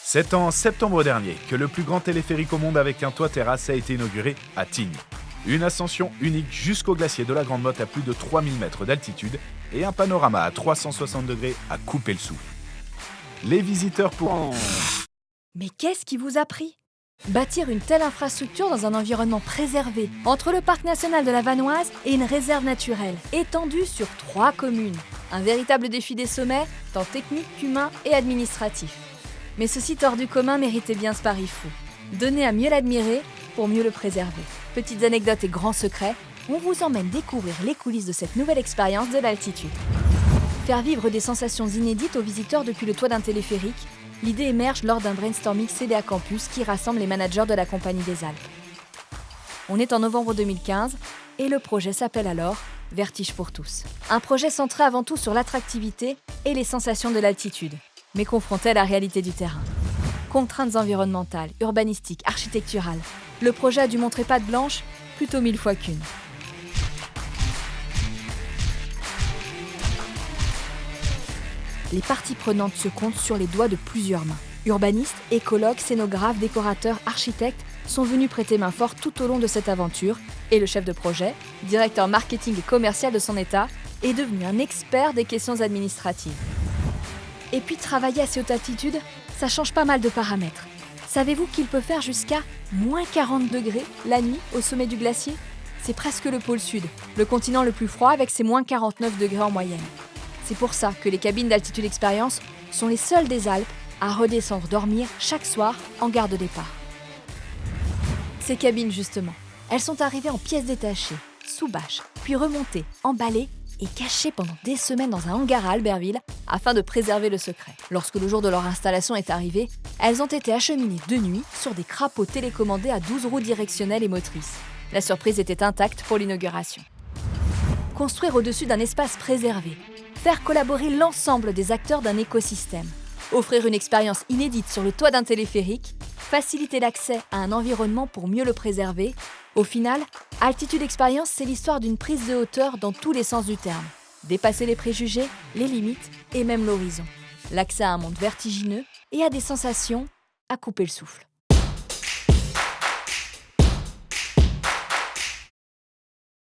C'est en septembre dernier que le plus grand téléphérique au monde avec un toit terrasse a été inauguré à Tignes. Une ascension unique jusqu'au glacier de la Grande Motte à plus de 3000 mètres d'altitude et un panorama à 360 degrés à couper le souffle. Les visiteurs pourront... Mais qu'est-ce qui vous a pris ? Bâtir une telle infrastructure dans un environnement préservé, entre le parc national de la Vanoise et une réserve naturelle, étendue sur 3 communes. Un véritable défi des sommets, tant technique qu'humain et administratif. Mais ce site hors du commun méritait bien ce pari fou. Donner à mieux l'admirer pour mieux le préserver. Petites anecdotes et grands secrets, on vous emmène découvrir les coulisses de cette nouvelle expérience de l'altitude. Faire vivre des sensations inédites aux visiteurs depuis le toit d'un téléphérique, l'idée émerge lors d'un brainstorming CDA Campus qui rassemble les managers de la Compagnie des Alpes. On est en novembre 2015 et le projet s'appelle alors Vertige pour tous. Un projet centré avant tout sur l'attractivité et les sensations de l'altitude, mais confronté à la réalité du terrain. Contraintes environnementales, urbanistiques, architecturales, le projet a dû montrer patte blanche, plutôt 1000 fois qu'une. Les parties prenantes se comptent sur les doigts de plusieurs mains. Urbanistes, écologues, scénographes, décorateurs, architectes sont venus prêter main forte tout au long de cette aventure et le chef de projet, directeur marketing et commercial de son état, est devenu un expert des questions administratives. Et puis travailler à ces hautes altitudes, ça change pas mal de paramètres. Savez-vous qu'il peut faire jusqu'à moins 40 degrés la nuit au sommet du glacier ? C'est presque le pôle sud, le continent le plus froid avec ses moins 49 degrés en moyenne. C'est pour ça que les cabines d'Altitude Experience sont les seules des Alpes à redescendre dormir chaque soir en gare de départ. Ces cabines, justement, elles sont arrivées en pièces détachées, sous bâche, puis remontées, emballées et cachées pendant des semaines dans un hangar à Albertville afin de préserver le secret. Lorsque le jour de leur installation est arrivé, elles ont été acheminées de nuit sur des crapauds télécommandés à 12 roues directionnelles et motrices. La surprise était intacte pour l'inauguration. Construire au-dessus d'un espace préservé, faire collaborer l'ensemble des acteurs d'un écosystème, offrir une expérience inédite sur le toit d'un téléphérique, faciliter l'accès à un environnement pour mieux le préserver. Au final, Altitude Experience, c'est l'histoire d'une prise de hauteur dans tous les sens du terme. Dépasser les préjugés, les limites et même l'horizon. L'accès à un monde vertigineux et à des sensations à couper le souffle.